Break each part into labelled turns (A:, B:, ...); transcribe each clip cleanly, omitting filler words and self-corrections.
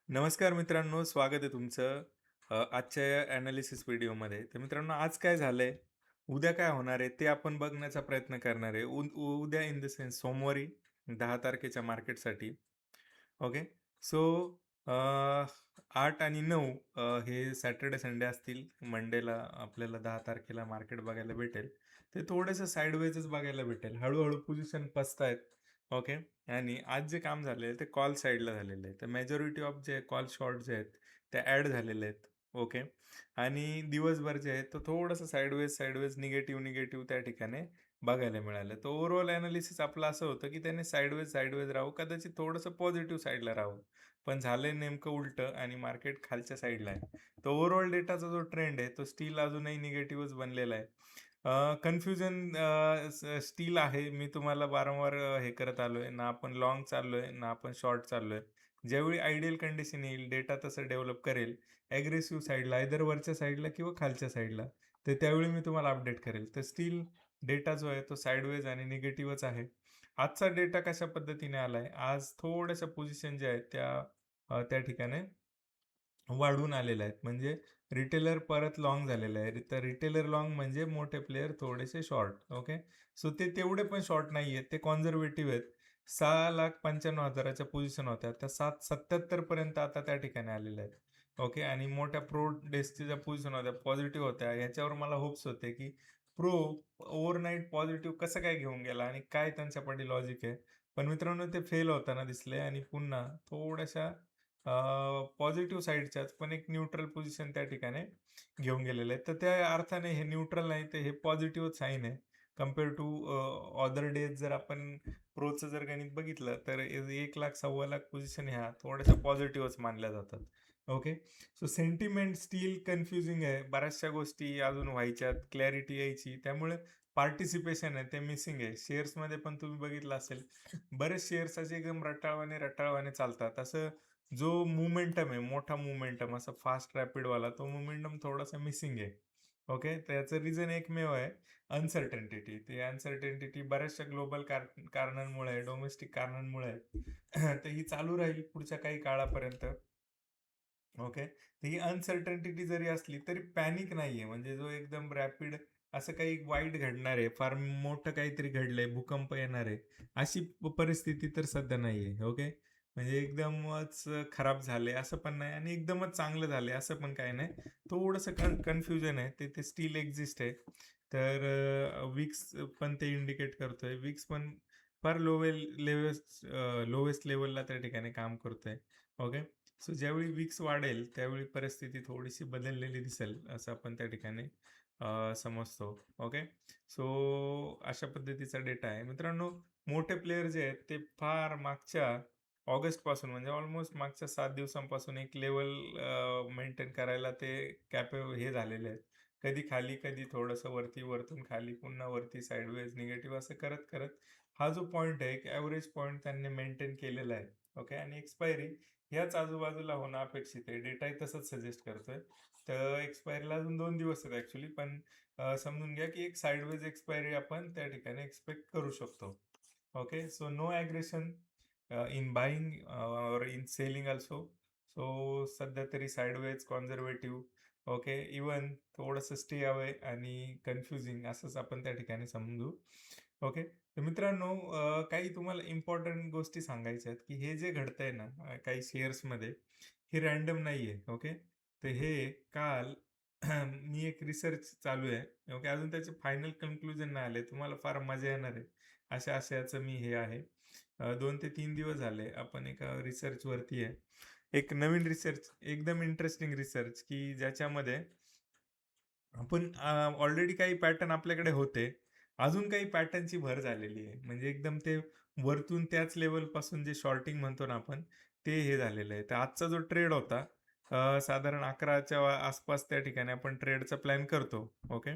A: नमस्कार मित्रांनो, स्वागत आहे तुमचं आजच्या या ॲनालिसिस व्हिडिओमध्ये. तर मित्रांनो, आज काय झालंय, उद्या काय होणार आहे, ते आपण बघण्याचा प्रयत्न करणार आहे. उद्या इन द सेन्स सोमवारी 10 तारखेच्या मार्केटसाठी. ओके. सो अ, 8 आणि 9 हे सॅटर्डे संडे असतील. मंडेला आपल्याला 10 तारखेला मार्केट बघायला भेटेल. ते थोडंसं साइडवेजच बघायला भेटेल. हळू पोझिशन पचतायत. ओके. आणि आज जे काम झालेलं आहे ते कॉल साईडला झालेलं आहे. तर मेजॉरिटी ऑफ जे कॉल शॉर्ट जे आहेत ते ॲड झालेले आहेत. ओके. आणि दिवसभर जे आहे तो थोडंसं साइडवेज निगेटिव्ह त्या ठिकाणी बघायला मिळालं. तर ओव्हरऑल एनालिसिस आपलं असं होतं की त्याने साइडवेज राहावं, कदाचित थोडंसं पॉझिटिव्ह साईडला राहावं. पण झालंय नेमकं उलटं आणि मार्केट खालच्या साईडला आहे. तर ओव्हरऑल डेटाचा जो ट्रेंड आहे तो स्टील अजूनही निगेटिव्हच बनलेला आहे. कन्फ्युजन स्टील आहे. मी तुम्हाला वारंवार हे करत आलोय. ना आपण लाँग चाललोय, ना आपण शॉर्ट चाललोय. ज्यावेळी आयडियल कंडिशन येईल, डेटा तसं डेव्हलप करेल, अग्रेसिव्ह साईडला आयदर वरच्या साईडला किंवा खालच्या साईडला, तर त्यावेळी मी तुम्हाला अपडेट करेल. तर स्टील डेटा जो आहे तो साइडवेज आणि निगेटिव्हच आहे. आजचा डेटा कशा पद्धतीने आलाय, आज थोड्याशा पोझिशन ज्या आहेत त्या ठिकाणी वाढून आलेल्या आहेत. म्हणजे रिटेलर परत लाँग झालेले आहे. तर रिटेलर लाँग म्हणजे मोठे प्लेयर थोडेसे शॉर्ट. ओके. सो ते तेवढे पण शॉर्ट नाही आहेत. ते कॉन्झर्व्हेटिव्ह आहेत. 6,95,000च्या पोझिशन होत्या. त्या 777 पर्यंत आता त्या ठिकाणी आलेल्या आहेत. ओके. आणि मोठ्या प्रो डेस्कच्या ज्या पोझिशन होत्या, पॉझिटिव्ह होत्या. ह्याच्यावर मला होप्स होते, की प्रो ओव्हरनाईट पॉझिटिव्ह कसं काय घेऊन गेला आणि काय त्यांच्या पाठी लॉजिक आहे. पण मित्रांनो, ते फेल होताना दिसले आणि पुन्हा थोड्याशा पॉझिटिव्ह साईडच्याच पण एक न्यूट्रल पोझिशन त्या ठिकाणी घेऊन गेलेले आहेत. तर त्या अर्थाने हे न्यूट्रल नाही, तर हे पॉझिटिव्ह साईन आहे. कंपेअर टू अदर डेज जर आपण प्रोचं जर गणित बघितलं, तर 1,00,000 1,25,000 पोझिशन ह्या थोड्याशा पॉझिटिव्हच मानल्या जातात. Okay. So sentiment steel confusing आहे. बऱ्याचशा गोष्टी अजून व्हायच्यात, क्लॅरिटी यायची. त्यामुळे पार्टिसिपेशन आहे ते मिसिंग आहे. शेअर्समध्ये पण तुम्ही बघितलं असेल, बरेच शेअर्स असे एकदम रटाळवाणे चालतात. असं जो मोमेंटम आहे, मोठा मोमेंटम असा फास्ट रॅपिडवाला तो मोमेंटम थोडासा मिसिंग आहे. ओके. त्याचं रिझन एकमेव आहे, अनसर्टेनिटी. ती अनसर्टेनिटी बऱ्याचशा ग्लोबल कारणांमुळे, डोमेस्टिक कारणांमुळे तर ही चालू राहील पुढच्या काही काळापर्यंत. ओके. तर ही अनसर्टेनिटी जरी असली तरी पॅनिक नाहीये. म्हणजे जो एकदम रॅपिड असं काही वाईट घडणार आहे, फार मोठं काहीतरी घडलंय, भूकंप येणार आहे, अशी परिस्थिती तर सध्या नाहीये. ओके. म्हणजे एकदमच खराब झाले असं पण नाही आणि एकदमच चांगलं झालंय असं पण काही नाही. थोडंसं कन्फ्युजन आहे. ते स्टिल एक्झिस्ट आहे. तर विक्स पण ते इंडिकेट करतोय. विक्स पण फार लोवेस्ट लेव्हलला त्या ठिकाणी काम करतोय. ओके. सो ज्यावेळी विक्स वाढेल, त्यावेळी परिस्थिती थोडीशी बदललेली दिसेल, असं आपण त्या ठिकाणी समजतो. ओके. सो अशा पद्धतीचा डेटा आहे. मित्रांनो, मोठे प्लेयर जे आहेत, ते फार मागच्या ऑगस्टपासून म्हणजे ऑलमोस्ट मागच्या 7 दिवसांपासून एक लेव्हल मेंटेन करायला ते हे झालेले आहेत. कधी खाली, कधी थोडंसं वरती, वरतून खाली, पुन्हा वरती, साइडवेज, निगेटिव्ह असं करत हा जो पॉइंट आहे, एक एव्हरेज पॉइंट त्यांनी मेंटेन केलेला आहे. ओके. आणि एक्सपायरी ह्याच आजूबाजूला होणं अपेक्षित आहे. डेटाही तसंच सजेस्ट करतोय. तर एक्सपायरीला अजून 2 दिवस आहेत ॲक्चुअली, पण समजून घ्या की एक साइडवेज एक्सपायरी आपण त्या ठिकाणी एक्सपेक्ट करू शकतो. Okay. So no aggression in buying or in selling also. So सध्या तरी साइडवेज कॉन्झर्व्हेटिव्ह. ओके. इव्हन थोडंसं स्टे अवे आणि कन्फ्युजिंग असंच आपण त्या ठिकाणी समजू. ओके. तर मित्रांनो, काही तुम्हाला इम्पोर्टंट गोष्टी सांगायच्या आहेत, की हे जे घडतंय ना काही शेअर्समध्ये, हे रँडम नाहीये. ओके. तर हे काल मी एक रिसर्च चालू आहे. ओके. अजून त्याचे फायनल कन्क्लुजन नाही आले. तुम्हाला फार मजा येणार आहे. अशा आशयाचं मी हे आहे. 2 ते 3 दिवस झाले आपण एका रिसर्चवरती आहे. एक नवीन रिसर्च, एकदम इंटरेस्टिंग रिसर्च, की ज्याच्यामध्ये आपण ऑलरेडी काही पॅटर्न आपल्याकडे होते. अजून काही पॅटर्नची भर झालेली आहे. म्हणजे एकदम ते वरतून त्याच लेव्हलपासून जे शॉर्टिंग म्हणतो ना आपण, ते हे झालेलं आहे. तर आजचा जो ट्रेड होता, साधारण 11च्या आसपास त्या ठिकाणी आपण ट्रेडचा प्लॅन करतो. ओके.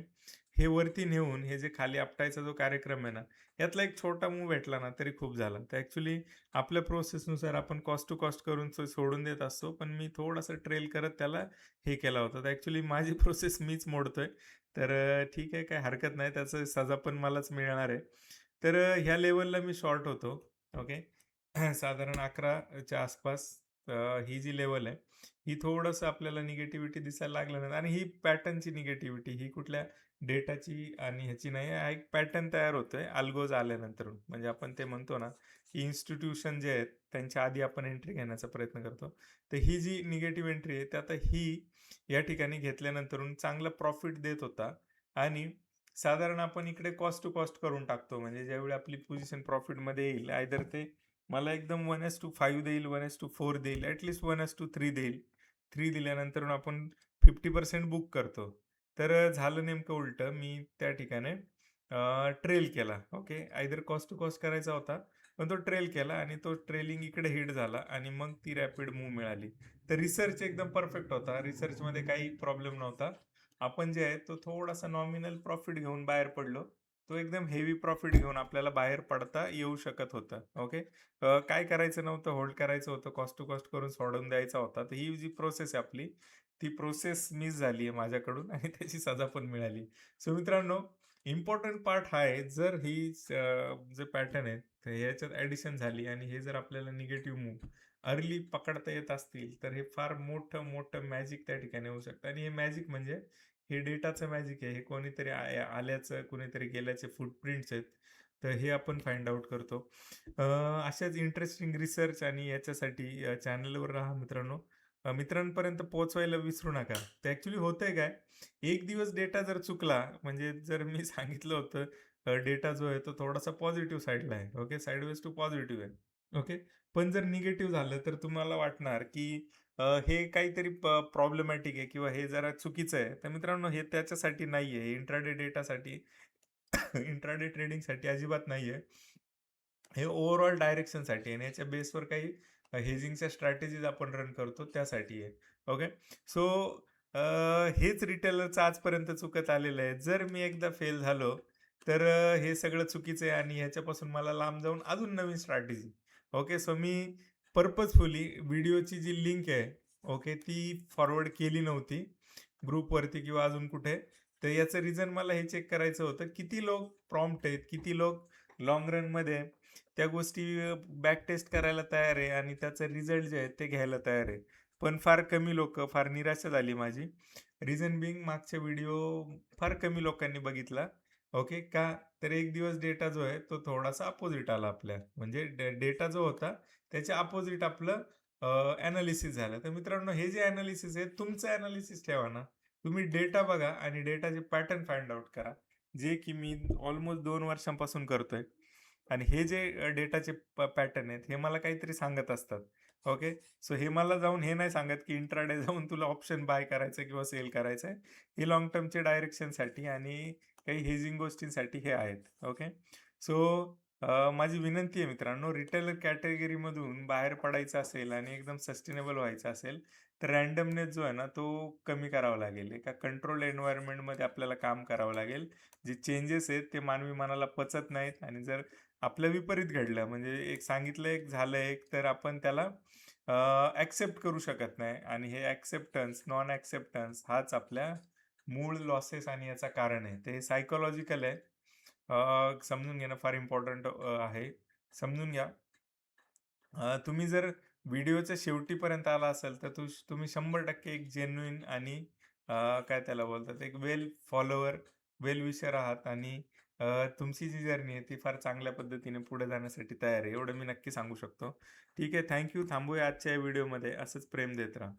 A: हे वरती नेऊन हे जे खाली आपटायचा जो कार्यक्रम आहे ना, यातला एक छोटा मूव्ह भेटला ना तरी खूप झाला. तर ॲक्चुअली आपल्या प्रोसेसनुसार आपण कॉस्ट टू कॉस्ट करून सोडून देत असतो. पण मी थोडासा ट्रेल करत त्याला हे केला होता. तर ॲक्चुअली माझी प्रोसेस मीच मोडतोय. तर ठीक आहे, काही हरकत नाही. त्याचं सजा पण मलाच मिळणार आहे. तर ह्या लेव्हलला मी शॉर्ट होतो. ओके. साधारण 11च्या आसपास ही जी लेवल आहे, ही थोडंसं आपल्याला निगेटिव्हिटी दिसायला लागल्यानंतर आणि ही पॅटर्नची निगेटिव्हिटी ही कुठल्या डेटाची आणि ह्याची नाही, हा एक पॅटर्न तयार होतोय अल्गोज आल्यानंतर. म्हणजे आपण ते म्हणतो ना, की इन्स्टिट्यूशन जे आहेत त्यांच्या आधी आपण एंट्री घेण्याचा प्रयत्न करतो. तर ही जी निगेटिव्ह एंट्री आहे, तर आता ही या ठिकाणी घेतल्यानंतरून चांगला प्रॉफिट देत होता आणि साधारण आपण इकडे कॉस्ट टू कॉस्ट करून टाकतो. म्हणजे ज्यावेळी आपली पोझिशन प्रॉफिटमध्ये येईल, आयदर ते मला एकदम 1:5 देईल, 1:4 देईल, ॲटलीस्ट 1:3 देईल. 3 दिल्यानंतर आपण 50% बुक करतो. तर झालं नेमकं उलटं. मी त्या ठिकाणी ट्रेल केला. Okay. Either cost to cost करायचा होता, पण तो ट्रेल केला आणि तो ट्रेलिंग इकडे हिट झाला आणि मग ती रॅपिड मूव्ह मिळाली. तर रिसर्च एकदम परफेक्ट होता. रिसर्चमध्ये काही प्रॉब्लेम नव्हता. आपण जे आहे तो थोडासा नॉमिनल प्रॉफिट घेऊन बाहेर पडलो. तो एकदम हेवी प्रॉफिट घेऊन आपल्याला बाहेर पडता येऊ शकत होतं. ओके. काय करायचं नव्हतं, होल्ड करायचं होतं, कॉस्ट टू कॉस्ट करून सोडून द्यायचा होता. तर ही जी प्रोसेस आहे आपली, ती प्रोसेस मिस झाली आहे माझ्याकडून आणि त्याची सजा पण मिळाली. सो मित्रांनो, इम्पोर्टंट पार्ट हा आहे, जर ही जे पॅटर्न आहे, तर ह्याच्यात ॲडिशन झाली आणि हे जर आपल्याला निगेटिव्ह मूव्ह अर्ली पकडता येत असतील, तर हे फार मोठं मॅजिक त्या ठिकाणी होऊ शकतं आणि हे मॅजिक म्हणजे हे डेटाचं मॅजिक आहे. हे कोणीतरी आल्याचं, कुणीतरी गेल्याचे फूटप्रिंट्स आहेत. तर हे आपण फाइंड आउट करतो. अशाच इंटरेस्टिंग रिसर्च आणि याच्यासाठी चॅनलवर राहा मित्रांनो. मित्रांपर्यंत पोहोचवायला विसरू नका. तर ॲक्चुअली होतंय काय, एक दिवस डेटा जर चुकला, म्हणजे जर मी सांगितलं होतं डेटा जो आहे तो थोडासा पॉझिटिव्ह साइडला आहे. ओके. साइडवेज टू पॉझिटिव्ह आहे. ओके. पण जर निगेटिव्ह झालं तर तुम्हाला वाटणार, की हे काहीतरी प्रॉब्लेमॅटिक आहे किंवा हे जरा चुकीचं आहे. तर मित्रांनो, हे त्याच्यासाठी नाहीये. हे इंट्राडे डेटासाठी इंट्राडे ट्रेडिंगसाठी अजिबात नाहीये. हे ओव्हरऑल डायरेक्शनसाठी आहे आणि याच्या बेसवर काही हेजिंगच्या स्ट्रॅटेजीज आपण रन करतो त्यासाठी आहे. ओके. सो हेच रिटेलरचं आजपर्यंत चुकत आलेलं आहे. जर मी एकदा फेल झालो, तर हे सगळं चुकीचं आहे आणि ह्याच्यापासून मला लांब जाऊन अजून नवीन स्ट्रॅटेजी. ओके. सो मी पर्पजफुली व्हिडिओची जी लिंक आहे, ओके, ती फॉरवर्ड केली नव्हती ग्रुपवरती किंवा अजून कुठे. तर याचं रिझन मला हे चेक करायचं होतं, किती लोक प्रॉम्प्ट आहेत, किती लोक लाँग रनमध्ये त्या गोष्टी बॅक टेस्ट करायला तयार आहे आणि त्याचे रिझल्ट जे आहेत ते घ्यायला तयार आहे. पण फार कमी लोकं, फार निराशा झाली माझी. रिझन बिंग मागचे व्हिडिओ फार कमी लोकांनी बघितला. ओके. का? तर एक दिवस डेटा जो आहे तो थोडासा अपोझिट आला आपल्या. म्हणजे डेटा जो होता त्याच्या अपोझिट आपलं एनालिसिस झालं. तर मित्रांनो, हे जे एनालिसिस आहे तुमचं एनालिसिस ठेवा ना. तुम्ही डेटा बघा आणि डेटाचे पॅटर्न फाइंड आउट करा. जे की मी ऑलमोस्ट 2 वर्षांपासून करतोय. आणि हे जे डेटाचे पॅटर्न आहेत, हे मला काहीतरी सांगत असतात. ओके. सो हे मला जाऊन हे नाही सांगत, की इंट्राडे जाऊन तुला ऑप्शन बाय करायचं किंवा सेल करायचं आहे. हे लाँग टर्मच्या डायरेक्शनसाठी आणि काही हेजिंग गोष्टींसाठी हे आहेत. ओके. सो माझी विनंती आहे मित्रांनो, रिटेलर कॅटेगरीमधून बाहेर पडायचं असेल आणि एकदम सस्टेनेबल व्हायचं असेल, तर रँडमनेस जो आहे ना, तो कमी करावा लागेल. एका कंट्रोल एन्व्हायर्नमेंटमध्ये आपल्याला काम करावं लागेल. जे चेंजेस आहेत ते मानवी मनाला पचत नाहीत आणि जर आपल्या विपरीत घडलं, म्हणजे एक सांगितलं एक, झालं एक, तर आपण त्याला ॲक्सेप्ट करू शकत नाही आणि हे ॲक्सेप्टन्स, नॉन ॲक्सेप्टन्स हाच आपल्या मूळ लॉसेस आणि याचं कारण आहे. ते सायकॉलॉजिकल आहे. समजून घेणं फार इम्पॉर्टंट आहे. समजून घ्या. तुम्ही जर व्हिडिओच्या शेवटीपर्यंत आला असाल, तर तुम्ही 100% एक जेन्युइन आणि काय त्याला बोलतात, एक वेल फॉलोवर, वेल विशर आहात आणि अ, तुमची जी जर्नी आहे ती फार चांगल्या पद्धतीने पुढे जाण्यासाठी तयार आहे. एवढं मी नक्की सांगू शकतो. ठीक आहे. थँक थांबूया आजच्या या व्हिडिओमध्ये. असंच प्रेम देत राहा.